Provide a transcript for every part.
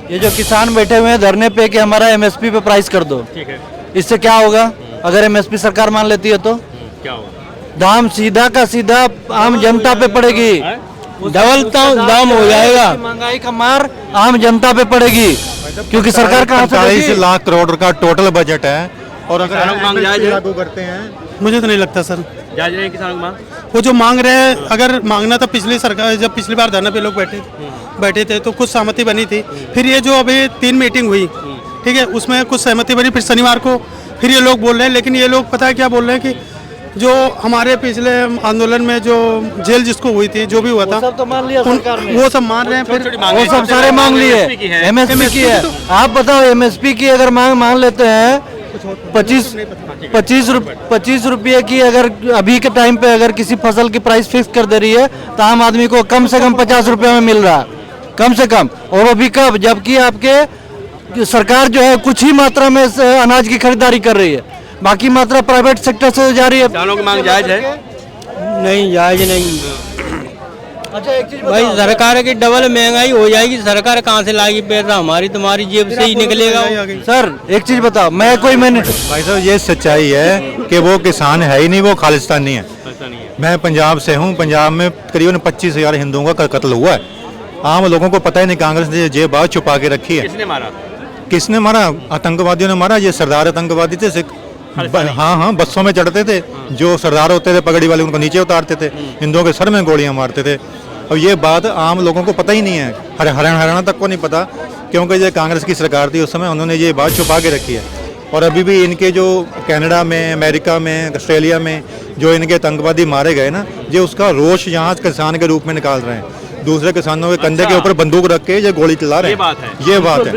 ये जो किसान बैठे हुए हैं धरने पे कि हमारा एमएसपी पे प्राइस कर दो, ठीक है। इससे क्या होगा? अगर एमएसपी सरकार मान लेती है तो क्या होगा? दाम सीधा का सीधा आम जनता पे पड़ेगी, डबल दाम हो जाएगा। महंगाई का मार आम जनता पे पड़ेगी, क्योंकि सरकार कहाँ से 45 लाख करोड़ का टोटल बजट है और अगर किसानों की मांग जायज है? लागू करते हैं मुझे तो नहीं लगता सर। जायज नहीं किसानों की मांग? वो जो मांग रहे हैं, अगर मांगना था पिछली सरकार, जब पिछली बार धरना पे लोग बैठे थे तो कुछ सहमति बनी थी। फिर ये जो अभी 3 मीटिंग हुई, ठीक है, उसमें कुछ सहमति बनी। फिर शनिवार को फिर ये लोग बोल रहे हैं, लेकिन ये लोग पता है क्या बोल रहे हैं कि जो हमारे पिछले आंदोलन में जो जेल जिसको हुई थी, जो भी हुआ था, सब तो मान लिया सरकार ने, वो सब मान रहे हैं। फिर वो सब सारे मांग लिए। एमएसपी की है, आप बताओ एमएसपी की अगर मांग मान लेते हैं 25 रुपये की, अगर अभी के टाइम पे अगर किसी फसल की प्राइस फिक्स कर दे रही है तो आम आदमी को कम से कम 50 रुपये में मिल रहा है, कम से कम। और वो भी कब? जबकि आपके सरकार जो है कुछ ही मात्रा में अनाज की खरीदारी कर रही है, बाकी मात्रा प्राइवेट सेक्टर से जा रही है। किसानों की मांग जायज है? नहीं, जायज नहीं। अच्छा एक चीज भाई सरकार की डबल महंगाई हो जाएगी, सरकार कहाँ से लाएगी पैसा? हमारी तुम्हारी जेब से ही निकलेगा। सर एक चीज बताओ, मैं कोई मैंने भाई साहब ये सच्चाई है कि वो किसान है ही नहीं, वो खालिस्तानी है। ऐसा नहीं है। मैं पंजाब से हूँ, पंजाब में करीबन 25,000 हिंदुओं का कत्ल हुआ है। आम लोगों को पता ही नहीं, कांग्रेस ने ये बात छुपा के रखी है। किसने मारा? किसने मारा? आतंकवादियों ने मारा। ये सरदार आतंकवादी थे, सिख। हाँ, बसों में चढ़ते थे, जो सरदार होते थे पगड़ी वाले उनको नीचे उतारते थे, हिंदुओं के सर में गोलियां मारते थे। अब ये बात आम लोगों को पता ही नहीं है, हरियाणा तक को नहीं पता, क्योंकि ये कांग्रेस की सरकार थी उस समय, उन्होंने ये बात छुपा के रखी है। और अभी भी इनके जो कनाडा में, अमेरिका में, ऑस्ट्रेलिया में जो इनके आतंकवादी मारे गए ना, ये उसका रोष यहाँ किसान के रूप में निकाल रहे हैं। दूसरे किसानों के कंधे के ऊपर बंदूक रख के ये गोली चला रहे हैं। ये बात है।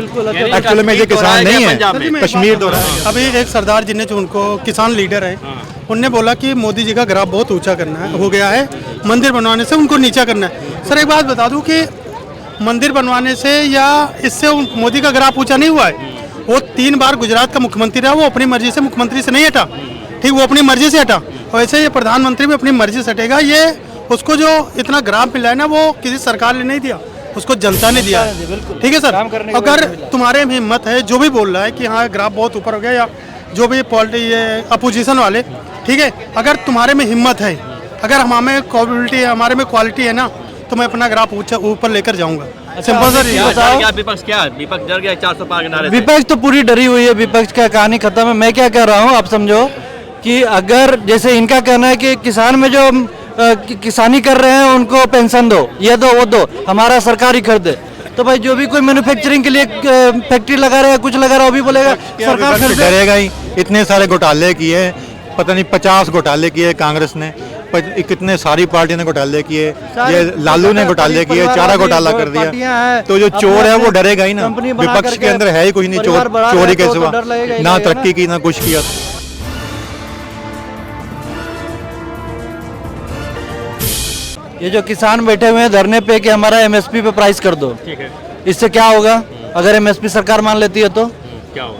एक्चुअली में ये किसान नहीं है, कश्मीर दो रहा है। अभी एक सरदार जी ने, जो उनको किसान लीडर है, उनने बोला कि मोदी जी का ग्राफ बहुत ऊंचा करना है, हो गया है, मंदिर बनवाने से उनको नीचा करना है। सर एक बात बता दूं कि मंदिर बनवाने से या इससे मोदी का ग्राफ ऊंचा नहीं हुआ है। वो 3 बार गुजरात का मुख्यमंत्री रहा, वो अपनी मर्जी से मुख्यमंत्री से नहीं हटा, ठीक, वो अपनी मर्जी से हटा। वैसे ये प्रधानमंत्री भी अपनी मर्जी से हटेगा। ये उसको जो इतना ग्राफ मिला है ना, वो किसी सरकार ने नहीं दिया, उसको जनता ने दिया, ठीक है सर। अगर तुम्हारे में हिम्मत है, जो भी बोल रहा है कि हाँ ग्राफ बहुत ऊपर हो गया, या जो भी ये अपोजिशन वाले, ठीक है, अगर तुम्हारे में हिम्मत है, अगर हमारे क्वालिटी, हमारे में क्वालिटी है ना, तो मैं अपना ग्राफ ऊपर लेकर जाऊंगा। Simple sir. विपक्ष क्या? विपक्ष डर गया 400 पार के नारे से। विपक्ष तो पूरी डरी हुई है, विपक्ष का कहानी खत्म है। मैं क्या कह रहा हूँ, आप समझो कि अगर जैसे इनका कहना है कि किसान में जो किसानी कर रहे हैं उनको पेंशन दो, ये दो वो दो, हमारा सरकारी खरीदे, तो भाई जो भी कोई मैन्युफैक्चरिंग के लिए फैक्ट्री लगा रहा है, कुछ लगा रहा है, वो भी बोलेगा सरकार खरीदे। डरेगा ही। इतने सारे घोटाले किए, पता नहीं 50 घोटाले किए कांग्रेस ने, कितने सारी पार्टी ने घोटाले किए, ये लालू ने घोटाले किए, चारा घोटाला कर दिया। तो जो चोर है वो डरेगा ही ना। विपक्ष के अंदर है ही कुछ नहीं, चोरी के सिवा ना तरक्की की ना कुछ किया। ये जो किसान बैठे हुए हैं धरने पे कि हमारा एमएसपी पे प्राइस कर दो, ठीक है। इससे क्या होगा? अगर एमएसपी सरकार मान लेती है तो क्या होगा?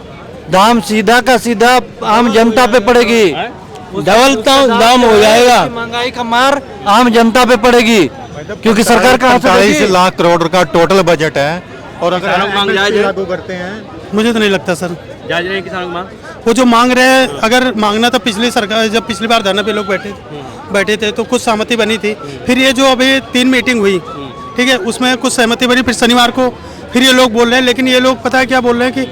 दाम सीधा का सीधा आम जनता पे पड़ेगी, डबल दाम हो जाएगा। महंगाई का मार आम जनता पे पड़ेगी, क्योंकि सरकार कहाँ से 45 लाख करोड़ का टोटल बजट है और अगर किसानों की मांग जायज है? लागू करते हैं मुझे तो नहीं लगता सर। जायज नहीं किसानों की मांग? वो जो मांग रहे हैं, अगर मांगना था पिछली सरकार, जब पिछली बार धरना पे लोग बैठे थे तो कुछ सहमति बनी थी। फिर ये जो अभी 3 मीटिंग हुई, ठीक है, उसमें कुछ सहमति बनी। फिर शनिवार को फिर ये लोग बोल रहे हैं, लेकिन ये लोग पता है क्या बोल रहे हैं कि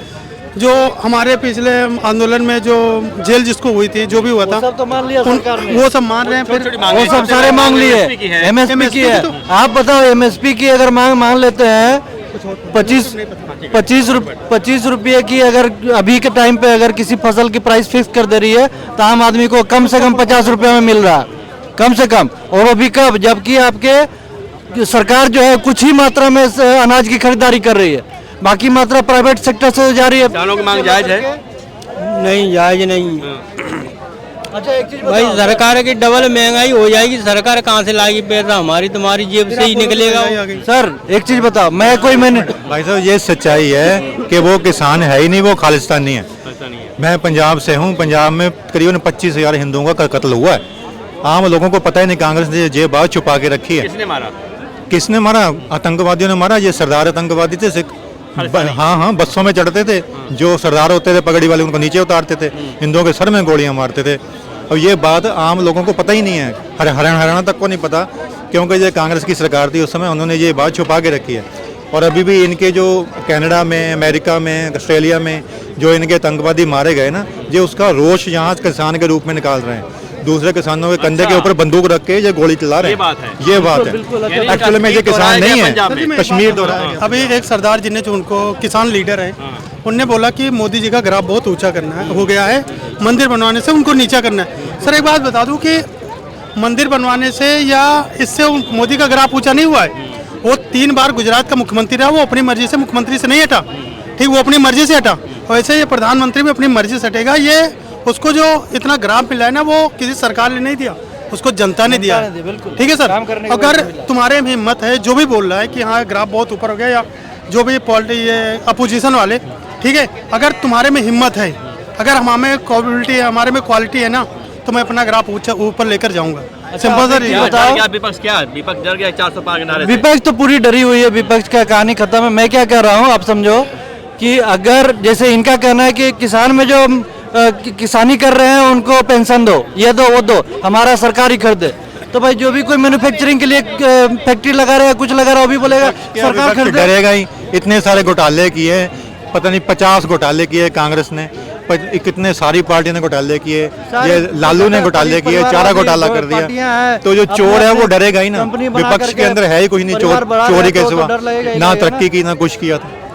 जो हमारे पिछले आंदोलन में जो जेल जिसको हुई थी, जो भी हुआ था, सब तो मान लिया सरकार ने, वो सब मान रहे हैं। फिर वो सब सारे मांग लिए। एमएसपी की है, आप बताओ एमएसपी की अगर मांग मान लेते हैं 25 रुपये की, अगर अभी के टाइम पे अगर किसी फसल की प्राइस फिक्स कर दे रही है तो आम आदमी को कम से कम 50 रुपये में मिल रहा है, कम से कम। और वो भी कब? जबकि आपके सरकार जो है कुछ ही मात्रा में अनाज की खरीदारी कर रही है, बाकी मात्रा प्राइवेट सेक्टर से जा रही है। किसानों की मांग जायज है? नहीं, जायज नहीं। अच्छा एक चीज भाई सरकार की डबल महंगाई हो जाएगी, सरकार कहाँ से लाएगी पैसा? हमारी तुम्हारी जेब से ही निकलेगा। सर एक चीज बताओ, मैं कोई मैंने भाई साहब ये सच्चाई है कि वो किसान है ही नहीं, वो खालिस्तानी है। ऐसा नहीं है। मैं पंजाब से हूँ, पंजाब में करीबन 25,000 हिंदुओं का कत्ल हुआ है। आम लोगों को पता ही नहीं, कांग्रेस ने ये बात छुपा के रखी है। किसने मारा? किसने मारा? आतंकवादियों ने मारा। ये सरदार आतंकवादी थे, सिख। हाँ हाँ, बसों में चढ़ते थे, जो सरदार होते थे पगड़ी वाले उनको नीचे उतारते थे, हिंदुओं के सर में गोलियां मारते थे। अब ये बात आम लोगों को पता ही नहीं है, हरियाणा तक को नहीं पता, क्योंकि ये कांग्रेस की सरकार थी उस समय, उन्होंने ये बात छुपा के रखी है। और अभी भी इनके जो कनाडा में, अमेरिका में, ऑस्ट्रेलिया में जो इनके आतंकवादी मारे गए ना, ये उसका रोष यहाँ किसान के रूप में निकाल रहे हैं। दूसरे किसानों के कंधे के ऊपर बंदूक रख के ये गोली चला रहे हैं। ये बात है। एक्चुअली में ये किसान नहीं है, कश्मीर दोहराया गया। अभी एक सरदार जी ने जो उनको किसान लीडर है, उनने बोला कि मोदी जी का ग्राफ बहुत ऊंचा करना है, हो गया है, मंदिर बनवाने से उनको नीचा करना है। सर एक बात बता दूं कि मंदिर बनवाने से या इससे मोदी का ग्राफ ऊंचा नहीं हुआ है। वो 3 बार गुजरात का मुख्यमंत्री रहा, वो अपनी मर्जी से मुख्यमंत्री से नहीं हटा, ठीक, वो अपनी मर्जी से हटा। वैसे ये प्रधानमंत्री भी अपनी मर्जी से हटेगा। ये उसको जो इतना ग्राफ मिला है ना, वो किसी सरकार ने नहीं दिया, उसको जनता ने दिया, ठीक है सर। अगर तुम्हारे में हिम्मत है, जो भी बोल रहा है कि हाँ ग्राफ बहुत ऊपर हो गया, या जो भी ये अपोजिशन वाले, ठीक है, अगर तुम्हारे में हिम्मत है, अगर हमारे क्वालिटी है, हमारे में क्वालिटी है ना, तो मैं अपना ग्राफ ऊपर लेकर जाऊंगा। सिंपल सर, ये बताओ। विपक्ष क्या है? विपक्ष डर गया 400 पार के नारे से। विपक्ष तो पूरी डरी हुई है, विपक्ष का कहानी खत्म है। मैं क्या कह रहा हूँ, आप समझो कि अगर जैसे इनका कहना है कि किसान में जो किसानी कर रहे हैं उनको पेंशन दो, ये दो वो दो, हमारा सरकार ही खरीदे, तो भाई जो भी कोई मैन्युफैक्चरिंग के लिए फैक्ट्री लगा रहा है, कुछ लगा रहा है, वो भी बोलेगा सरकार खरीदे। डरेगा ही। इतने सारे घोटाले किए, पता नहीं 50 घोटाले किए कांग्रेस ने, कितने सारी पार्टियों ने घोटाले किए, ये लालू ने घोटाले किए, चारा घोटाला कर दिया। तो जो चोर है वो डरेगा ही ना। विपक्ष के अंदर है ही कुछ नहीं, चोरी के सिवा ना तरक्की की ना कुछ किया था।